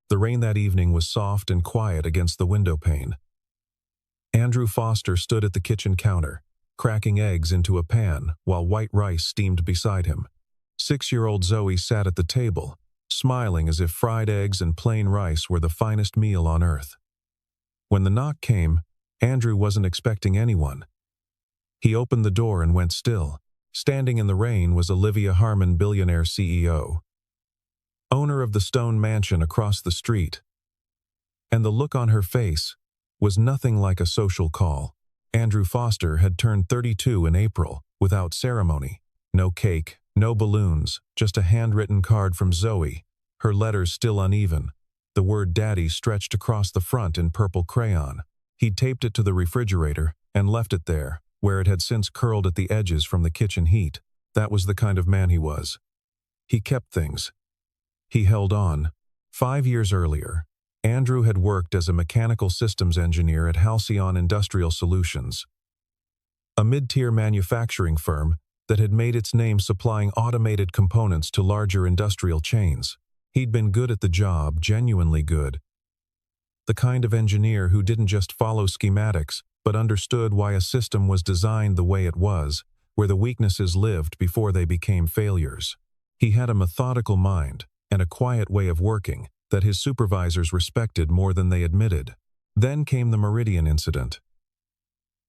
The rain that evening was soft and quiet against the window pane. Andrew Foster stood at the kitchen counter, cracking eggs into a pan while white rice steamed beside him. 6-year-old Zoe sat at the table, smiling as if fried eggs and plain rice were the finest meal on earth. When the knock came, Andrew wasn't expecting anyone. He opened the door and went still. Standing in the rain was Olivia Harmon, Billionaire CEO, owner of the stone mansion across the street. And the look on her face was nothing like a social call. Andrew Foster had turned 32 in April, without ceremony. No cake, no balloons, just a handwritten card from Zoe, her letters still uneven. The word Daddy stretched across the front in purple crayon. He'd taped it to the refrigerator and left it there, where it had since curled at the edges from the kitchen heat. That was the kind of man he was. He kept things. He held on. 5 years earlier, Andrew had worked as a mechanical systems engineer at Halcyon Industrial Solutions, a mid-tier manufacturing firm that had made its name supplying automated components to larger industrial chains. He'd been good at the job, genuinely good. The kind of engineer who didn't just follow schematics, but understood why a system was designed the way it was, where the weaknesses lived before they became failures. He had a methodical mind and a quiet way of working that his supervisors respected more than they admitted. Then came the Meridian incident,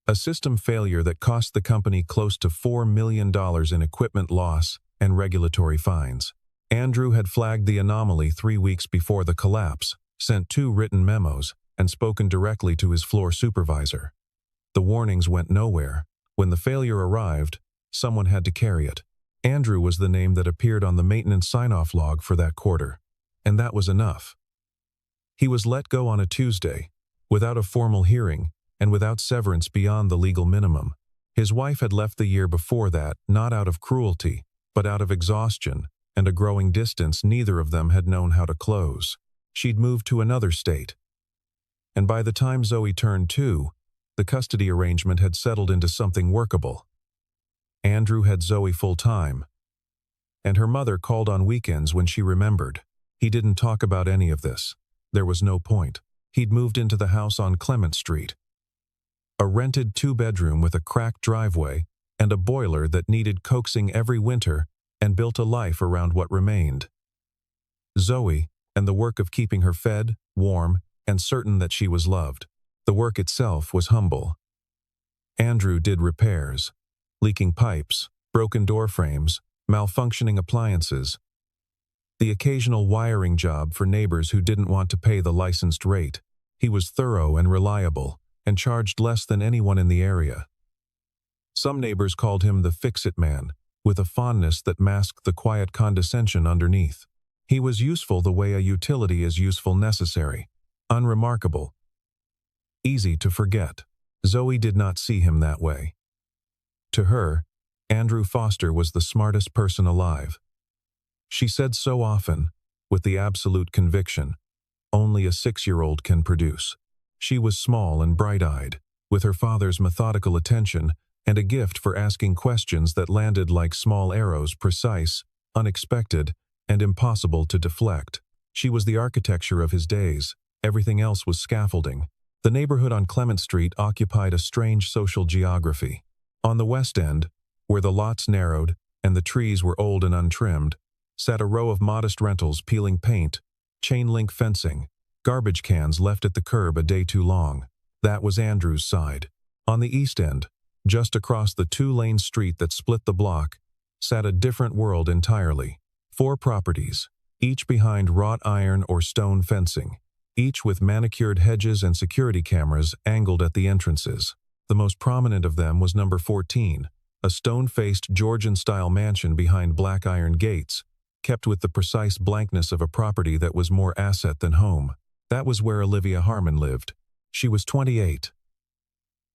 a system failure that cost the company close to $4 million in equipment loss and regulatory fines. Andrew had flagged the anomaly 3 weeks before the collapse, sent 2 written memos, and spoken directly to his floor supervisor. The warnings went nowhere. When the failure arrived, someone had to carry it. Andrew was the name that appeared on the maintenance sign-off log for that quarter, and that was enough. He was let go on a Tuesday, without a formal hearing, and without severance beyond the legal minimum. His wife had left the year before that, not out of cruelty, but out of exhaustion and a growing distance neither of them had known how to close. She'd moved to another state. And by the time Zoe turned 2, the custody arrangement had settled into something workable. Andrew had Zoe full-time, and her mother called on weekends when she remembered. He didn't talk about any of this. There was no point. He'd moved into the house on Clement Street, a rented 2-bedroom with a cracked driveway and a boiler that needed coaxing every winter, and built a life around what remained. Zoe, and the work of keeping her fed, warm, and certain that she was loved. The work itself was humble. Andrew did repairs, leaking pipes, broken door frames, malfunctioning appliances, the occasional wiring job for neighbors who didn't want to pay the licensed rate. He was thorough and reliable, and charged less than anyone in the area. Some neighbors called him the fix-it man, with a fondness that masked the quiet condescension underneath. He was useful the way a utility is useful necessary, unremarkable, easy to forget. Zoe did not see him that way. To her, Andrew Foster was the smartest person alive. She said so often, with the absolute conviction only a 6-year-old can produce. She was small and bright-eyed, with her father's methodical attention and a gift for asking questions that landed like small arrows, precise, unexpected, and impossible to deflect. She was the architecture of his days. Everything else was scaffolding. The neighborhood on Clement Street occupied a strange social geography. On the west end, where the lots narrowed and the trees were old and untrimmed, sat a row of modest rentals peeling paint, chain-link fencing, garbage cans left at the curb a day too long. That was Andrew's side. On the east end, just across the 2-lane street that split the block, sat a different world entirely. 4 properties, each behind wrought iron or stone fencing, each with manicured hedges and security cameras angled at the entrances. The most prominent of them was number 14, a stone-faced Georgian-style mansion behind black iron gates, kept with the precise blankness of a property that was more asset than home. That was where Olivia Harmon lived. She was 28,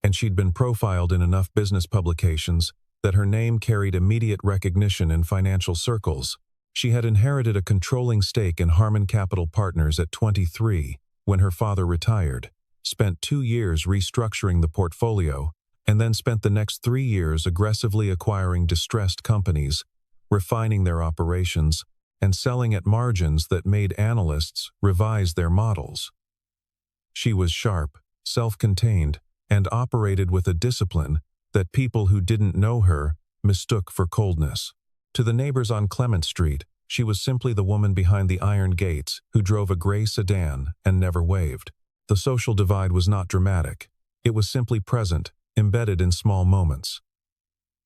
and she'd been profiled in enough business publications that her name carried immediate recognition in financial circles. She had inherited a controlling stake in Harmon Capital Partners at 23 when her father retired, spent 2 years restructuring the portfolio, and then spent the next 3 years aggressively acquiring distressed companies, refining their operations, and selling at margins that made analysts revise their models. She was sharp, self-contained, and operated with a discipline that people who didn't know her mistook for coldness. To the neighbors on Clement Street, she was simply the woman behind the iron gates who drove a gray sedan and never waved. The social divide was not dramatic. It was simply present, embedded in small moments.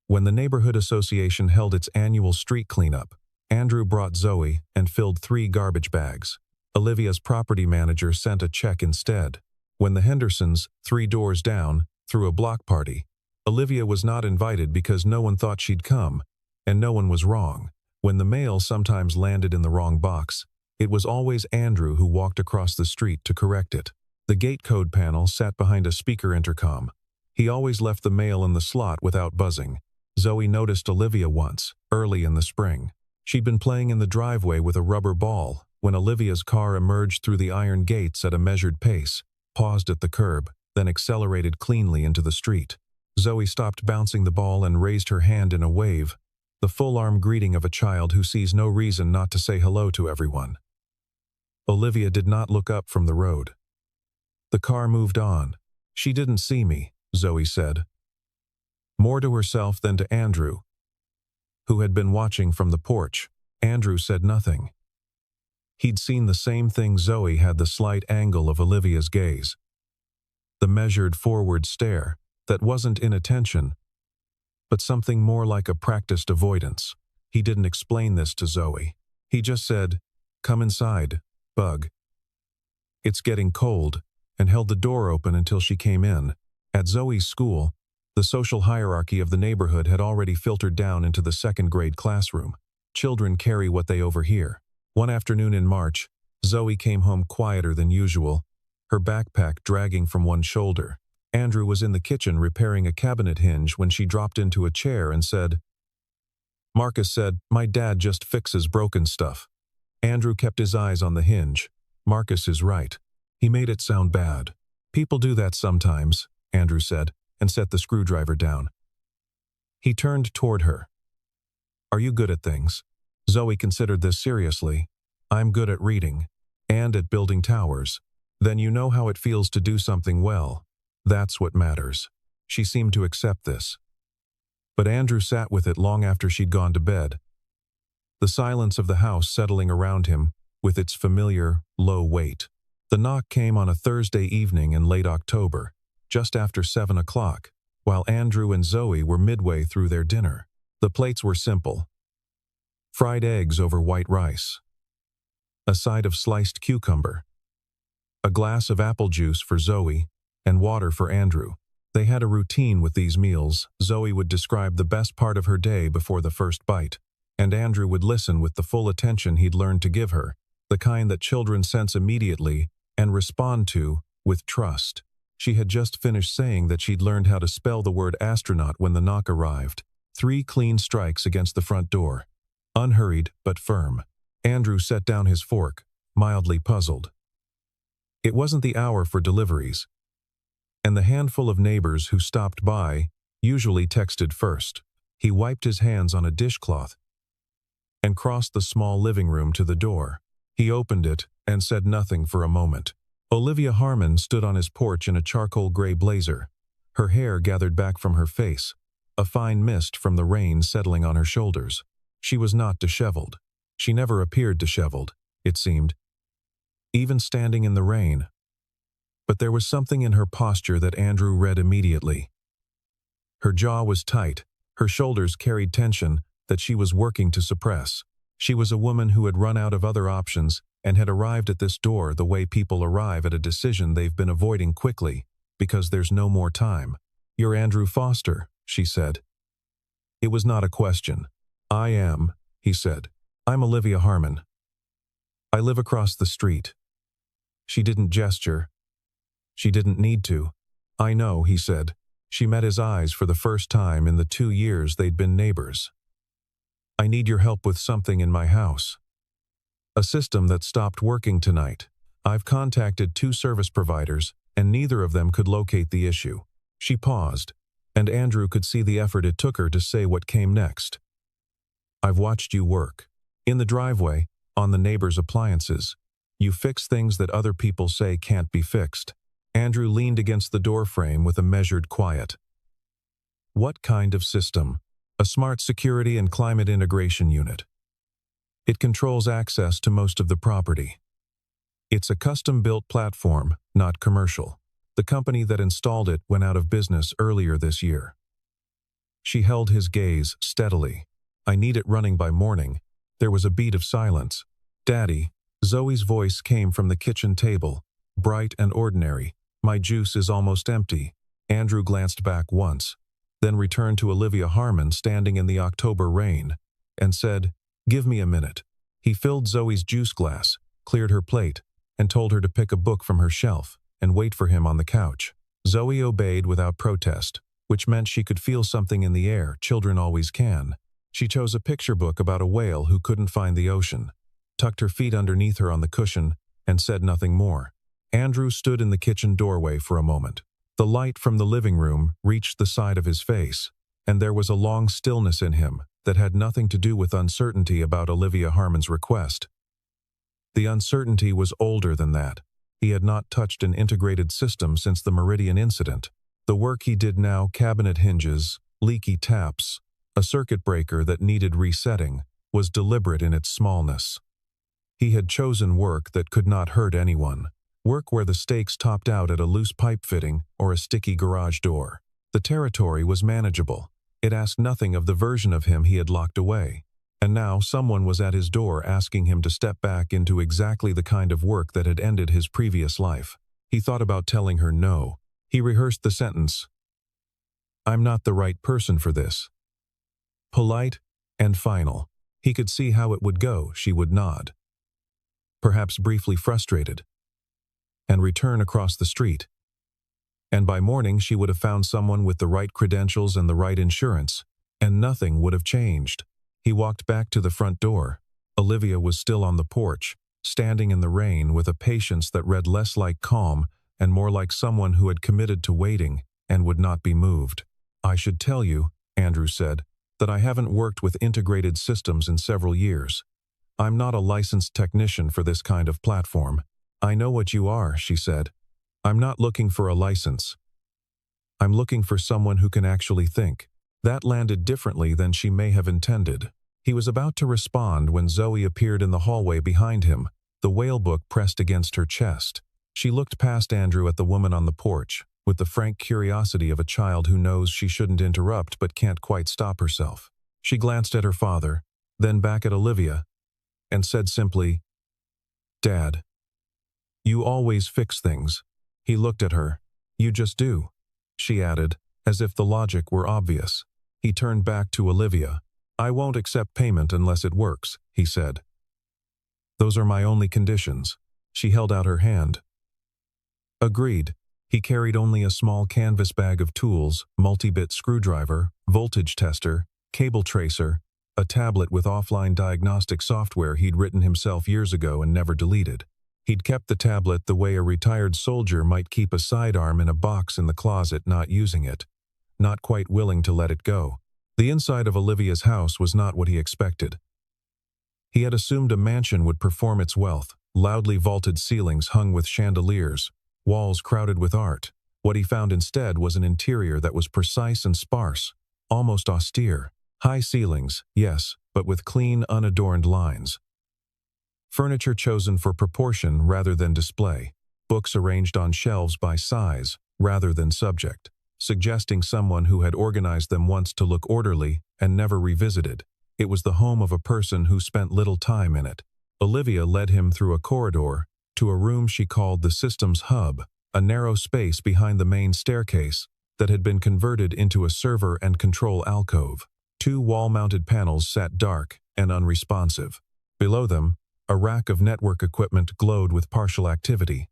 When the neighborhood association held its annual street cleanup, Andrew brought Zoe and filled 3 garbage bags. Olivia's property manager sent a check instead. When the Hendersons, 3 doors down, threw a block party, Olivia was not invited because no one thought she'd come, and no one was wrong. When the mail sometimes landed in the wrong box, it was always Andrew who walked across the street to correct it. The gate code panel sat behind a speaker intercom. He always left the mail in the slot without buzzing. Zoe noticed Olivia once, early in the spring. She'd been playing in the driveway with a rubber ball when Olivia's car emerged through the iron gates at a measured pace, paused at the curb, then accelerated cleanly into the street. Zoe stopped bouncing the ball and raised her hand in a wave, the full-arm greeting of a child who sees no reason not to say hello to everyone. Olivia did not look up from the road. The car moved on. "She didn't see me," Zoe said. More to herself than to Andrew, who had been watching from the porch. Andrew said nothing. He'd seen the same thing Zoe had, the slight angle of Olivia's gaze. The measured forward stare that wasn't inattention, but something more like a practiced avoidance. He didn't explain this to Zoe. He just said, "Come inside, Bug. It's getting cold," and held the door open until she came in. At Zoe's school, the social hierarchy of the neighborhood had already filtered down into the second-grade classroom. Children carry what they overhear. One afternoon in March, Zoe came home quieter than usual, her backpack dragging from one shoulder. Andrew was in the kitchen repairing a cabinet hinge when she dropped into a chair and said, "Marcus said, my dad just fixes broken stuff." Andrew kept his eyes on the hinge. "Marcus is right. He made it sound bad." "People do that sometimes," Andrew said, and set the screwdriver down. He turned toward her. "Are you good at things?" Zoe considered this seriously. "I'm good at reading. And at building towers." "Then you know how it feels to do something well. That's what matters." She seemed to accept this. But Andrew sat with it long after she'd gone to bed. The silence of the house settling around him with its familiar, low weight. The knock came on a Thursday evening in late October, just after 7 o'clock, while Andrew and Zoe were midway through their dinner. The plates were simple. Fried eggs over white rice. A side of sliced cucumber. A glass of apple juice for Zoe, and water for Andrew. They had a routine with these meals. Zoe would describe the best part of her day before the first bite, and Andrew would listen with the full attention he'd learned to give her, the kind that children sense immediately and respond to with trust. She had just finished saying that she'd learned how to spell the word astronaut when the knock arrived. 3 clean strikes against the front door. Unhurried but firm. Andrew set down his fork, mildly puzzled. It wasn't the hour for deliveries, and the handful of neighbors who stopped by usually texted first. He wiped his hands on a dishcloth and crossed the small living room to the door. He opened it and said nothing for a moment. Olivia Harmon stood on his porch in a charcoal gray blazer, her hair gathered back from her face, a fine mist from the rain settling on her shoulders. She was not disheveled. She never appeared disheveled, it seemed, even standing in the rain. But there was something in her posture that Andrew read immediately. Her jaw was tight, her shoulders carried tension that she was working to suppress. She was a woman who had run out of other options and had arrived at this door the way people arrive at a decision they've been avoiding quickly, because there's no more time. "You're Andrew Foster," she said. It was not a question. "I am," he said. "I'm Olivia Harmon. I live across the street." She didn't gesture. She didn't need to. "I know," he said. She met his eyes for the first time in the 2 years they'd been neighbors. "I need your help with something in my house. A system that stopped working tonight. I've contacted 2 service providers, and neither of them could locate the issue." She paused, and Andrew could see the effort it took her to say what came next. "I've watched you work." In the driveway, on the neighbor's appliances. You fix things that other people say can't be fixed. Andrew leaned against the doorframe with a measured quiet. What kind of system? A smart security and climate integration unit. It controls access to most of the property. It's a custom-built platform, not commercial. The company that installed it went out of business earlier this year. She held his gaze steadily. I need it running by morning. There was a beat of silence. Daddy, Zoe's voice came from the kitchen table, bright and ordinary. My juice is almost empty. Andrew glanced back once, then returned to Olivia Harmon standing in the October rain, and said, "Give me a minute." He filled Zoe's juice glass, cleared her plate, and told her to pick a book from her shelf and wait for him on the couch. Zoe obeyed without protest, which meant she could feel something in the air children always can. She chose a picture book about a whale who couldn't find the ocean, tucked her feet underneath her on the cushion, and said nothing more. Andrew stood in the kitchen doorway for a moment. The light from the living room reached the side of his face, and there was a long stillness in him that had nothing to do with uncertainty about Olivia Harmon's request. The uncertainty was older than that. He had not touched an integrated system since the Meridian incident. The work he did now, cabinet hinges, leaky taps, a circuit breaker that needed resetting, was deliberate in its smallness. He had chosen work that could not hurt anyone. Work where the stakes topped out at a loose pipe fitting or a sticky garage door. The territory was manageable. It asked nothing of the version of him he had locked away. And now someone was at his door asking him to step back into exactly the kind of work that had ended his previous life. He thought about telling her no. He rehearsed the sentence. "I'm not the right person for this." Polite and final. He could see how it would go. She would nod, perhaps briefly frustrated, and return across the street. And by morning she would have found someone with the right credentials and the right insurance, and nothing would have changed. He walked back to the front door. Olivia was still on the porch, standing in the rain with a patience that read less like calm and more like someone who had committed to waiting and would not be moved. "I should tell you," Andrew said, "that I haven't worked with integrated systems in several years. I'm not a licensed technician for this kind of platform." "I know what you are," she said. "I'm not looking for a license. I'm looking for someone who can actually think." That landed differently than she may have intended. He was about to respond when Zoe appeared in the hallway behind him, the whale book pressed against her chest. She looked past Andrew at the woman on the porch, with the frank curiosity of a child who knows she shouldn't interrupt but can't quite stop herself. She glanced at her father, then back at Olivia, and said simply, "Dad, you always fix things." He looked at her. "You just do," she added, as if the logic were obvious. He turned back to Olivia. "I won't accept payment unless it works," he said. "Those are my only conditions." She held out her hand. Agreed. He carried only a small canvas bag of tools, multi-bit screwdriver, voltage tester, cable tracer, a tablet with offline diagnostic software he'd written himself years ago and never deleted. He'd kept the tablet the way a retired soldier might keep a sidearm in a box in the closet, not using it, not quite willing to let it go. The inside of Olivia's house was not what he expected. He had assumed a mansion would perform its wealth, loudly vaulted ceilings hung with chandeliers, walls crowded with art. What he found instead was an interior that was precise and sparse, almost austere. High ceilings, yes, but with clean, unadorned lines. Furniture chosen for proportion rather than display. Books arranged on shelves by size rather than subject, suggesting someone who had organized them once to look orderly and never revisited. It was the home of a person who spent little time in it. Olivia led him through a corridor to a room she called the system's hub, a narrow space behind the main staircase that had been converted into a server and control alcove. Two wall-mounted panels sat dark and unresponsive. Below them, a rack of network equipment glowed with partial activity,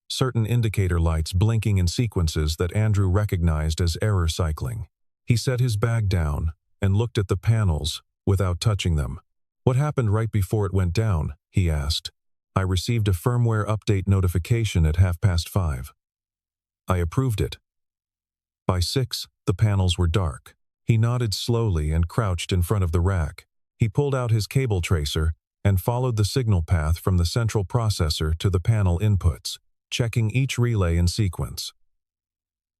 certain indicator lights blinking in sequences that Andrew recognized as error cycling. He set his bag down and looked at the panels without touching them. "What happened right before it went down?" he asked. "I received a firmware update notification at 5:30. I approved it." By 6, the panels were dark. He nodded slowly and crouched in front of the rack. He pulled out his cable tracer and followed the signal path from the central processor to the panel inputs, checking each relay in sequence.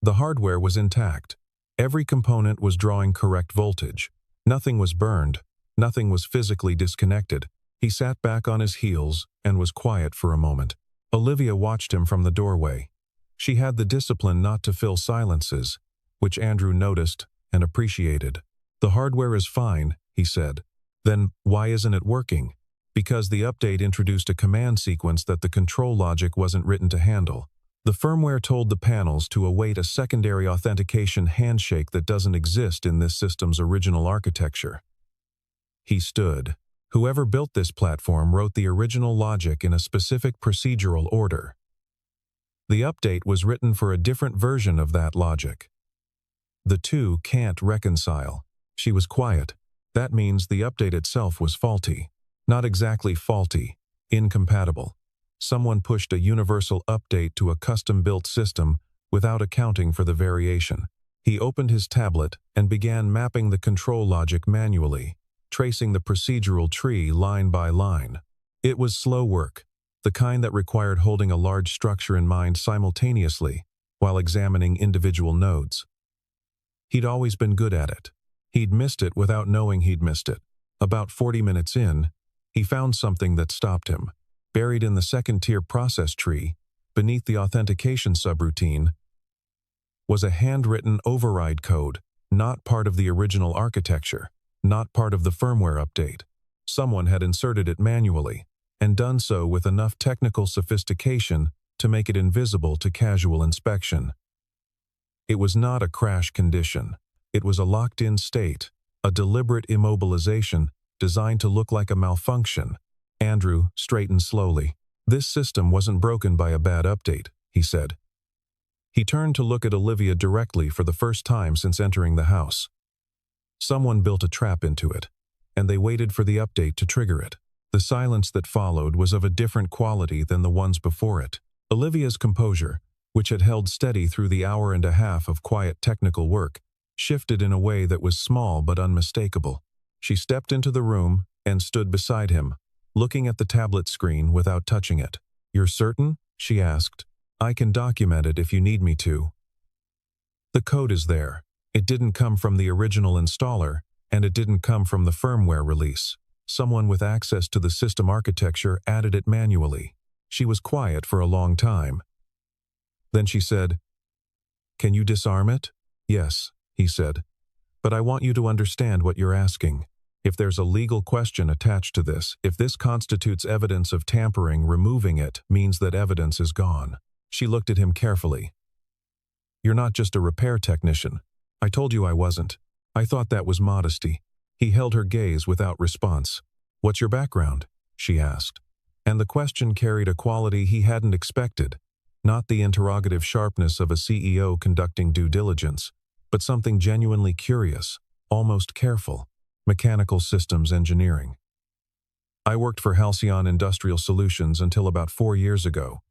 The hardware was intact. Every component was drawing correct voltage. Nothing was burned. Nothing was physically disconnected. He sat back on his heels and was quiet for a moment. Olivia watched him from the doorway. She had the discipline not to fill silences, which Andrew noticed and appreciated. "The hardware is fine," he said. "Then why isn't it working?" "Because the update introduced a command sequence that the control logic wasn't written to handle. The firmware told the panels to await a secondary authentication handshake that doesn't exist in this system's original architecture." He stood. Whoever built this platform wrote the original logic in a specific procedural order. The update was written for a different version of that logic. The two can't reconcile. She was quiet. That means the update itself was faulty. Not exactly faulty, incompatible. Someone pushed a universal update to a custom-built system without accounting for the variation. He opened his tablet and began mapping the control logic manually, tracing the procedural tree line by line. It was slow work, the kind that required holding a large structure in mind simultaneously while examining individual nodes. He'd always been good at it. He'd missed it without knowing he'd missed it. About 40 minutes in, he found something that stopped him. Buried in the second-tier process tree, beneath the authentication subroutine, was a handwritten override code, not part of the original architecture, not part of the firmware update. Someone had inserted it manually, and done so with enough technical sophistication to make it invisible to casual inspection. It was not a crash condition. It was a locked-in state, a deliberate immobilization designed to look like a malfunction. Andrew straightened slowly. "This system wasn't broken by a bad update," he said. He turned to look at Olivia directly for the first time since entering the house. Someone built a trap into it, and they waited for the update to trigger it. The silence that followed was of a different quality than the ones before it. Olivia's composure, which had held steady through the hour and a half of quiet technical work, shifted in a way that was small but unmistakable. She stepped into the room and stood beside him, looking at the tablet screen without touching it. "You're certain?" she asked. "I can document it if you need me to." "The code is there. It didn't come from the original installer, and it didn't come from the firmware release. Someone with access to the system architecture added it manually." She was quiet for a long time. Then she said, "Can you disarm it?" "Yes," he said. "But I want you to understand what you're asking. If there's a legal question attached to this, if this constitutes evidence of tampering, removing it means that evidence is gone." She looked at him carefully. "You're not just a repair technician. I told you I wasn't. I thought that was modesty." He held her gaze without response. "What's your background?" she asked. And the question carried a quality he hadn't expected, not the interrogative sharpness of a CEO conducting due diligence, but something genuinely curious, almost careful. "Mechanical systems engineering. I worked for Halcyon Industrial Solutions until about 4 years ago."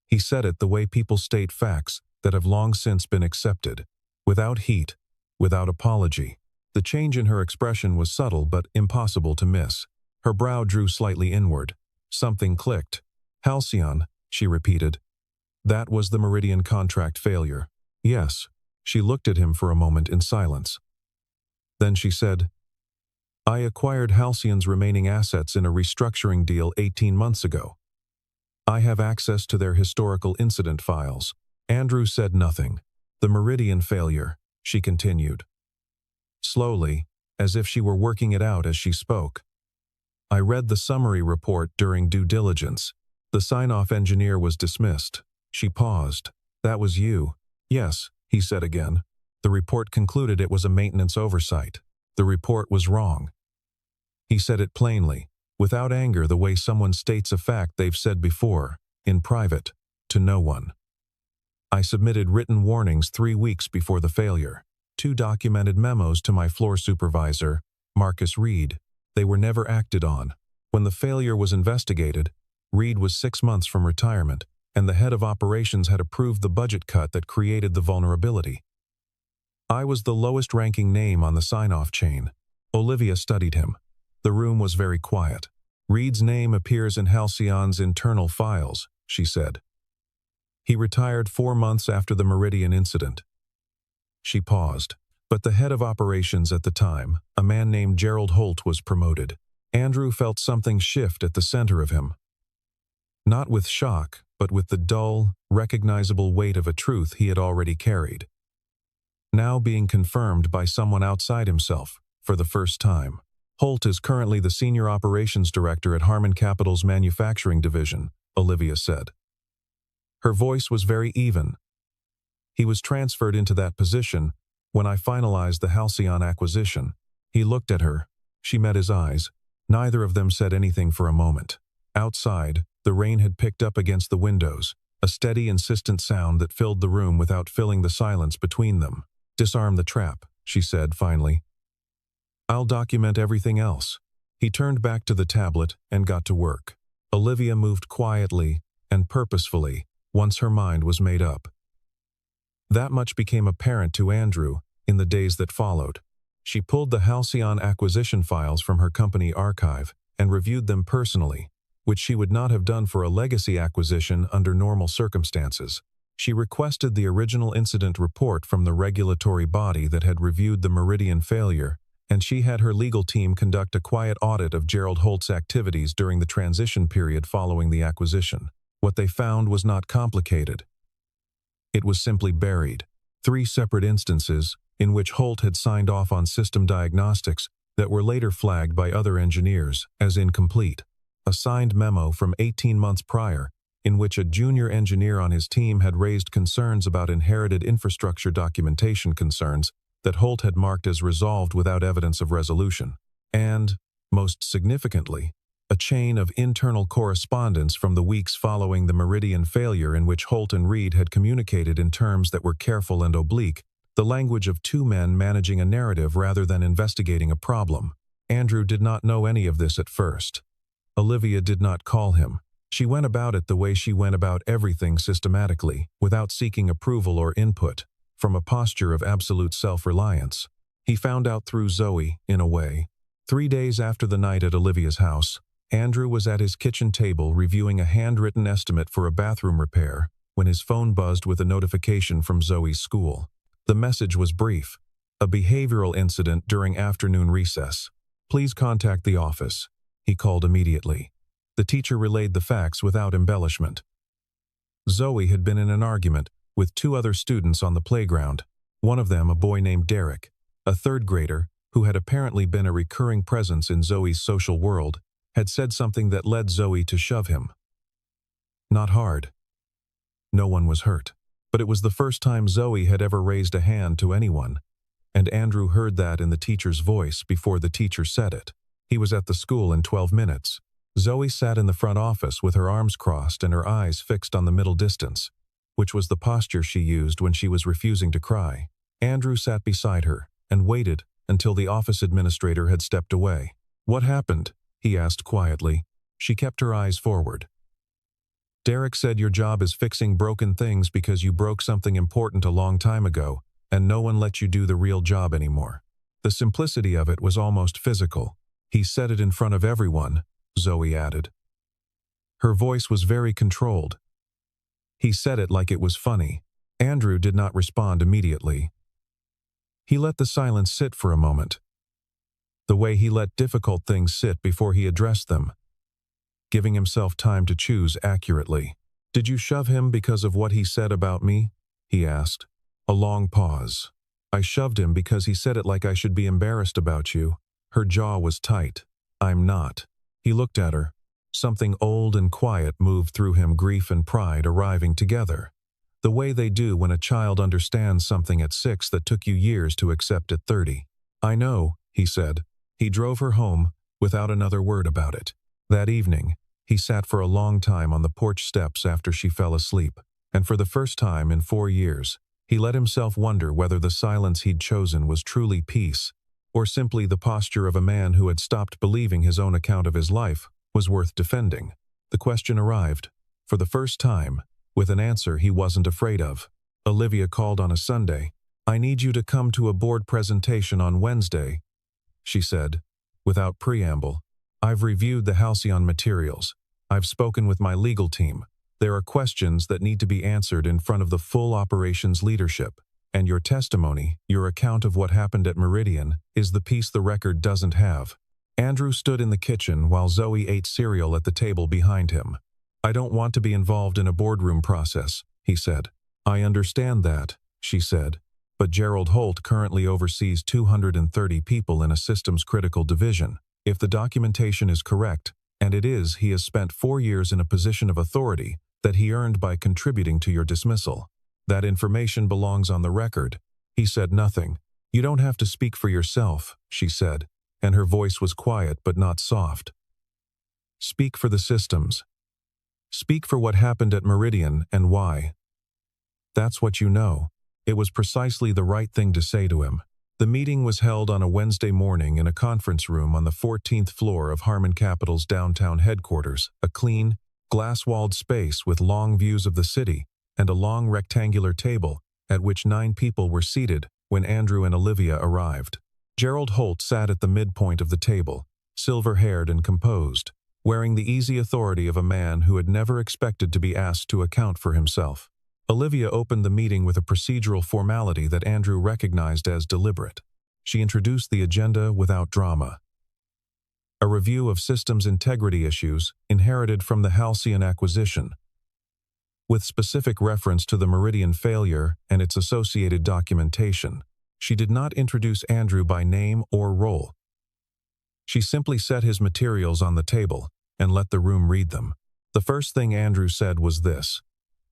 He said it the way people state facts that have long since been accepted, without heat, without apology. The change in her expression was subtle but impossible to miss. Her brow drew slightly inward. Something clicked. "Halcyon," she repeated. "That was the Meridian contract failure." "Yes." She looked at him for a moment in silence. Then she said, "I acquired Halcyon's remaining assets in a restructuring deal 18 months ago. I have access to their historical incident files." Andrew said nothing. "The Meridian failure," she continued. Slowly, as if she were working it out as she spoke. "I read the summary report during due diligence. The sign-off engineer was dismissed." She paused. "That was you." "Yes," he said again. "The report concluded it was a maintenance oversight. The report was wrong." He said it plainly, without anger, the way someone states a fact they've said before, in private, to no one. "I submitted written warnings 3 weeks before the failure. 2 documented memos to my floor supervisor, Marcus Reed. They were never acted on. When the failure was investigated, Reed was 6 months from retirement, and the head of operations had approved the budget cut that created the vulnerability. I was the lowest-ranking name on the sign-off chain." Olivia studied him. The room was very quiet. "Reed's name appears in Halcyon's internal files," she said. "He retired 4 months after the Meridian incident." She paused. But the head of operations at the time, a man named Gerald Holt, was promoted. Andrew felt something shift at the center of him. Not with shock, but with the dull, recognizable weight of a truth he had already carried. Now being confirmed by someone outside himself, for the first time. "Holt is currently the senior operations director at Harman Capital's manufacturing division," Olivia said. Her voice was very even. "He was transferred into that position when I finalized the Halcyon acquisition." He looked at her. She met his eyes. Neither of them said anything for a moment. Outside, the rain had picked up against the windows, a steady, insistent sound that filled the room without filling the silence between them. "Disarm the trap," she said finally. "I'll document everything else." He turned back to the tablet and got to work. Olivia moved quietly and purposefully once her mind was made up. That much became apparent to Andrew in the days that followed. She pulled the Halcyon acquisition files from her company archive and reviewed them personally, which she would not have done for a legacy acquisition under normal circumstances. She requested the original incident report from the regulatory body that had reviewed the Meridian failure, and she had her legal team conduct a quiet audit of Gerald Holt's activities during the transition period following the acquisition. What they found was not complicated. It was simply buried. 3 separate instances in which Holt had signed off on system diagnostics that were later flagged by other engineers as incomplete. A signed memo from 18 months prior, in which a junior engineer on his team had raised concerns about inherited infrastructure documentation concerns that Holt had marked as resolved without evidence of resolution. And, most significantly, a chain of internal correspondence from the weeks following the Meridian failure in which Holt and Reed had communicated in terms that were careful and oblique, the language of 2 men managing a narrative rather than investigating a problem. Andrew did not know any of this at first. Olivia did not call him. She went about it the way she went about everything systematically, without seeking approval or input, from a posture of absolute self-reliance. He found out through Zoe, in a way. 3 days after the night at Olivia's house, Andrew was at his kitchen table reviewing a handwritten estimate for a bathroom repair when his phone buzzed with a notification from Zoe's school. The message was brief. "A behavioral incident during afternoon recess. Please contact the office." He called immediately. The teacher relayed the facts without embellishment. Zoe had been in an argument with 2 other students on the playground, one of them a boy named Derek, a 3rd grader who had apparently been a recurring presence in Zoe's social world, had said something that led Zoe to shove him. Not hard. No one was hurt. But it was the first time Zoe had ever raised a hand to anyone, and Andrew heard that in the teacher's voice before the teacher said it. He was at the school in 12 minutes. Zoe sat in the front office with her arms crossed and her eyes fixed on the middle distance, which was the posture she used when she was refusing to cry. Andrew sat beside her and waited until the office administrator had stepped away. "What happened?" he asked quietly. She kept her eyes forward. "Derek said your job is fixing broken things because you broke something important a long time ago, and no one let you do the real job anymore." The simplicity of it was almost physical. "He said it in front of everyone," Zoe added. Her voice was very controlled. "He said it like it was funny." Andrew did not respond immediately. He let the silence sit for a moment, the way he let difficult things sit before he addressed them, giving himself time to choose accurately. "Did you shove him because of what he said about me?" he asked. A long pause. "I shoved him because he said it like I should be embarrassed about you." Her jaw was tight. "I'm not." He looked at her. Something old and quiet moved through him, grief and pride arriving together. The way they do when a child understands something at 6 that took you years to accept at 30. "I know," he said. He drove her home without another word about it. That evening, he sat for a long time on the porch steps after she fell asleep, and for the first time in 4 years, he let himself wonder whether the silence he'd chosen was truly peace, or simply the posture of a man who had stopped believing his own account of his life was worth defending. The question arrived, for the first time, with an answer he wasn't afraid of. Olivia called on a Sunday. "I need you to come to a board presentation on Wednesday," she said. without preamble. "I've reviewed the Halcyon materials. I've spoken with my legal team. There are questions that need to be answered in front of the full operations leadership. And your testimony, your account of what happened at Meridian, is the piece the record doesn't have." Andrew stood in the kitchen while Zoe ate cereal at the table behind him. "I don't want to be involved in a boardroom process," he said. "I understand that," she said. "But Gerald Holt currently oversees 230 people in a systems-critical division. If the documentation is correct, and it is, he has spent 4 years in a position of authority that he earned by contributing to your dismissal. That information belongs on the record." He said nothing. "You don't have to speak for yourself," she said, and her voice was quiet but not soft. "Speak for the systems. Speak for what happened at Meridian and why. That's what you know." It was precisely the right thing to say to him. The meeting was held on a Wednesday morning in a conference room on the 14th floor of Harman Capital's downtown headquarters, a clean, glass-walled space with long views of the city, and a long rectangular table at which 9 people were seated when Andrew and Olivia arrived. Gerald Holt sat at the midpoint of the table, silver-haired and composed, wearing the easy authority of a man who had never expected to be asked to account for himself. Olivia opened the meeting with a procedural formality that Andrew recognized as deliberate. She introduced the agenda without drama. A review of systems integrity issues inherited from the Halcyon acquisition, with specific reference to the Meridian failure and its associated documentation. She did not introduce Andrew by name or role. She simply set his materials on the table and let the room read them. The first thing Andrew said was this: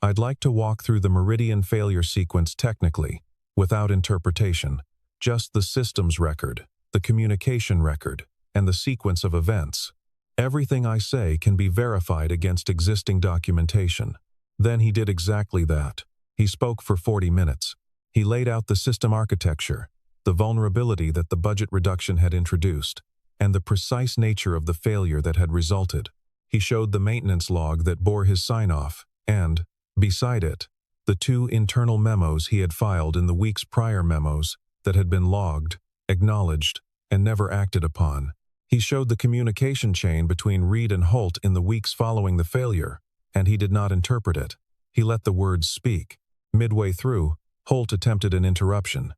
"I'd like to walk through the Meridian failure sequence technically, without interpretation, just the systems record, the communication record, and the sequence of events. Everything I say can be verified against existing documentation." Then he did exactly that. He spoke for 40 minutes. He laid out the system architecture, the vulnerability that the budget reduction had introduced, and the precise nature of the failure that had resulted. He showed the maintenance log that bore his sign-off, and, beside it, the 2 internal memos he had filed in the weeks prior, memos that had been logged, acknowledged, and never acted upon. He showed the communication chain between Reed and Holt in the weeks following the failure, and he did not interpret it. He let the words speak. Midway through, Holt attempted an interruption.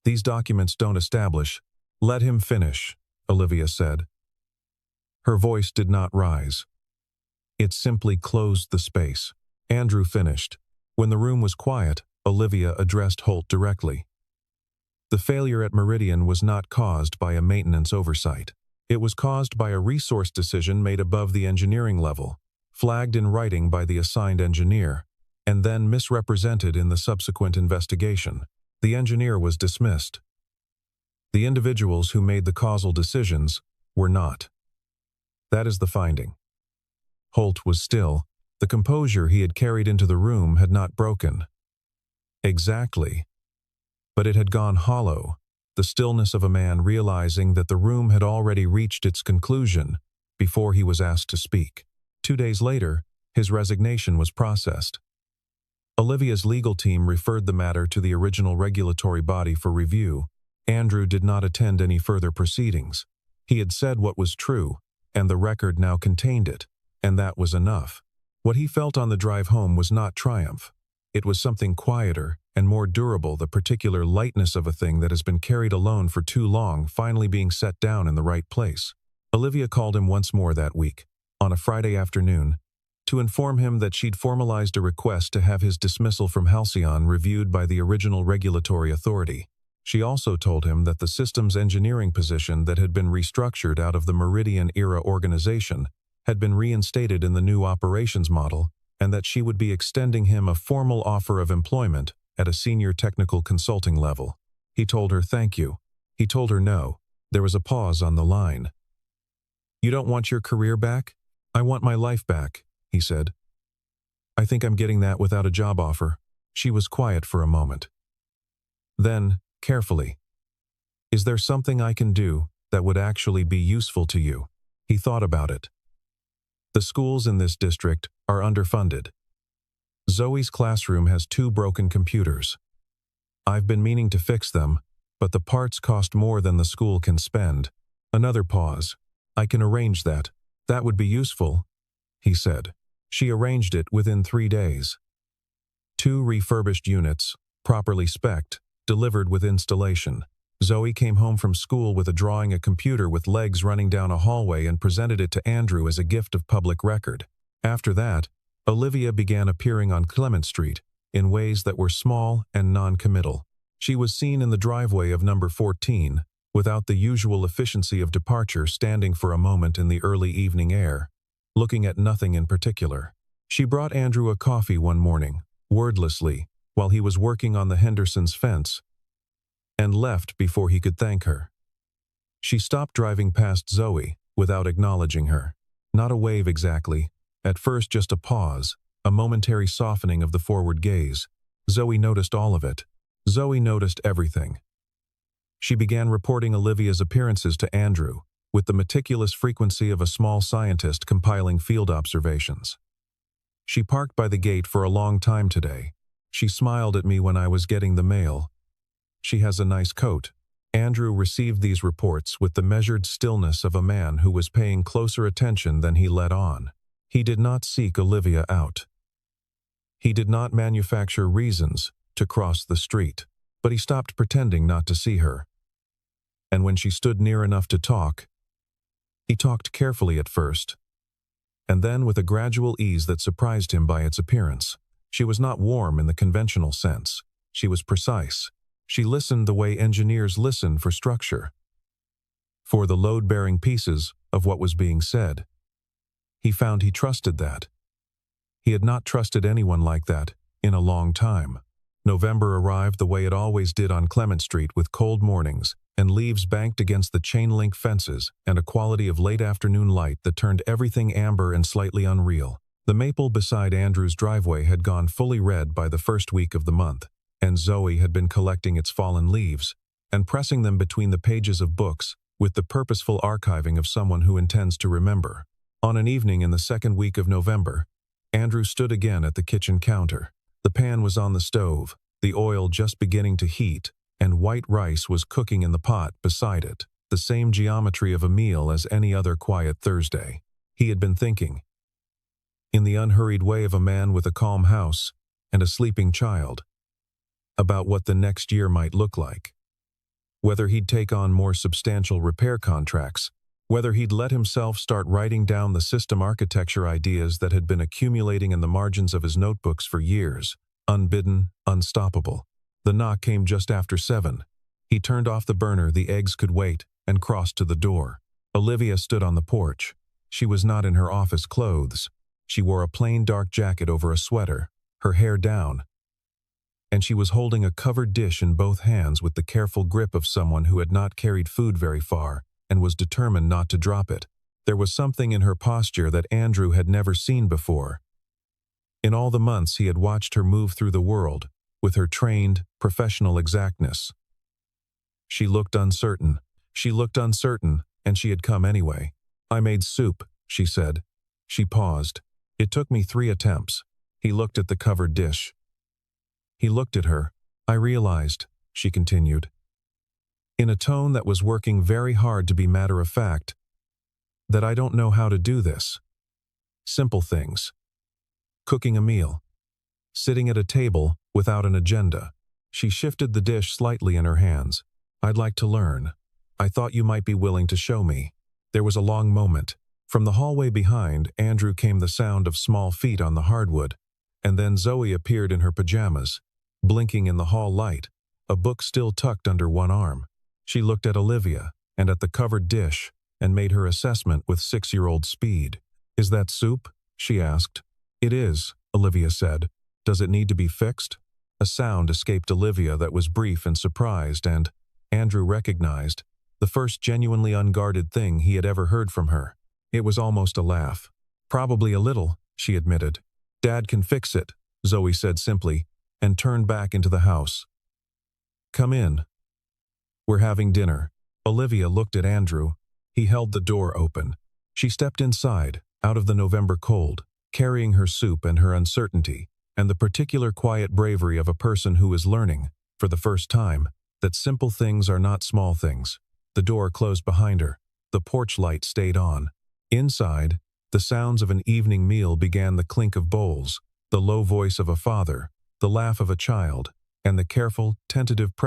"These documents don't establish—" "Let him finish," Olivia said. Her voice did not rise. It simply closed the space. Andrew finished. When the room was quiet, Olivia addressed Holt directly. "The failure at Meridian was not caused by a maintenance oversight. It was caused by a resource decision made above the engineering level, flagged in writing by the assigned engineer, and then misrepresented in the subsequent investigation. The engineer was dismissed. The individuals who made the causal decisions were not. That is the finding." Holt was still. The composure he had carried into the room had not broken. Exactly. But it had gone hollow, the stillness of a man realizing that the room had already reached its conclusion before he was asked to speak. 2 days later, his resignation was processed. Olivia's legal team referred the matter to the original regulatory body for review. Andrew did not attend any further proceedings. He had said what was true, and the record now contained it, and that was enough. What he felt on the drive home was not triumph. It was something quieter and more durable, the particular lightness of a thing that has been carried alone for too long finally being set down in the right place. Olivia called him once more that week, on a Friday afternoon, to inform him that she'd formalized a request to have his dismissal from Halcyon reviewed by the original regulatory authority. She also told him that the systems engineering position that had been restructured out of the Meridian-era organization had been reinstated in the new operations model, and that she would be extending him a formal offer of employment at a senior technical consulting level. He told her thank you. He told her no. There was a pause on the line. "You don't want your career back? I want my life back," he said. "I think I'm getting that without a job offer." She was quiet for a moment. Then, carefully, "Is there something I can do that would actually be useful to you?" He thought about it. "The schools in this district are underfunded. Zoe's classroom has 2 broken computers. I've been meaning to fix them, but the parts cost more than the school can spend. Another pause. "I can arrange that. That would be useful," he said. She arranged it within 3 days. 2 refurbished units, properly spec'd, delivered with installation. Zoe came home from school with a computer with legs running down a hallway and presented it to Andrew as a gift of public record. After that, Olivia began appearing on Clement Street in ways that were small and non-committal. She was seen in the driveway of number 14, without the usual efficiency of departure, standing for a moment in the early evening air, looking at nothing in particular. She brought Andrew a coffee one morning, wordlessly, while he was working on the Hendersons' fence, and left before he could thank her. She stopped driving past Zoe, without acknowledging her. Not a wave exactly, at first just a pause, a momentary softening of the forward gaze. Zoe noticed all of it. Zoe noticed everything. She began reporting Olivia's appearances to Andrew, with the meticulous frequency of a small scientist compiling field observations. "She parked by the gate for a long time today. She smiled at me when I was getting the mail. She has a nice coat." Andrew received these reports with the measured stillness of a man who was paying closer attention than he let on. He did not seek Olivia out. He did not manufacture reasons to cross the street, but he stopped pretending not to see her. And when she stood near enough to talk, he talked carefully at first, and then with a gradual ease that surprised him by its appearance. She was not warm in the conventional sense. She was precise. She listened the way engineers listen for structure, for the load-bearing pieces of what was being said. He found he trusted that. He had not trusted anyone like that in a long time. November arrived the way it always did on Clement Street, with cold mornings and leaves banked against the chain-link fences and a quality of late-afternoon light that turned everything amber and slightly unreal. The maple beside Andrew's driveway had gone fully red by the first week of the month, and Zoe had been collecting its fallen leaves and pressing them between the pages of books with the purposeful archiving of someone who intends to remember. On an evening in the second week of November, Andrew stood again at the kitchen counter. The pan was on the stove, the oil just beginning to heat, and white rice was cooking in the pot beside it, the same geometry of a meal as any other quiet Thursday. He had been thinking, in the unhurried way of a man with a calm house and a sleeping child, about what the next year might look like. Whether he'd take on more substantial repair contracts, whether he'd let himself start writing down the system architecture ideas that had been accumulating in the margins of his notebooks for years, unbidden, unstoppable. The knock came just after 7. He turned off the burner, the eggs could wait, and crossed to the door. Olivia stood on the porch. She was not in her office clothes. She wore a plain dark jacket over a sweater, her hair down, and she was holding a covered dish in both hands with the careful grip of someone who had not carried food very far and was determined not to drop it. There was something in her posture that Andrew had never seen before. In all the months he had watched her move through the world, with her trained, professional exactness. She looked uncertain. And she had come anyway. "I made soup," she said. She paused. "It took me 3 attempts." He looked at the covered dish. He looked at her. "I realized," she continued, in a tone that was working very hard to be matter-of-fact, "that I don't know how to do this. Simple things. Cooking a meal. Sitting at a table without an agenda." She shifted the dish slightly in her hands. "I'd like to learn. I thought you might be willing to show me." There was a long moment. From the hallway behind, Andrew came the sound of small feet on the hardwood, and then Zoe appeared in her pajamas, blinking in the hall light, a book still tucked under one arm. She looked at Olivia and at the covered dish and made her assessment with 6-year-old speed. "Is that soup?" she asked. "It is," Olivia said. "Does it need to be fixed?" A sound escaped Olivia that was brief and surprised, and Andrew recognized the first genuinely unguarded thing he had ever heard from her. It was almost a laugh. "Probably a little," she admitted. "Dad can fix it," Zoe said simply, and turned back into the house. "Come in. We're having dinner." Olivia looked at Andrew. He held the door open. She stepped inside, out of the November cold, carrying her soup and her uncertainty, and the particular quiet bravery of a person who is learning, for the first time, that simple things are not small things. The door closed behind her. the porch light stayed on. Inside, the sounds of an evening meal began: the clink of bowls, the low voice of a father, the laugh of a child, and the careful, tentative presence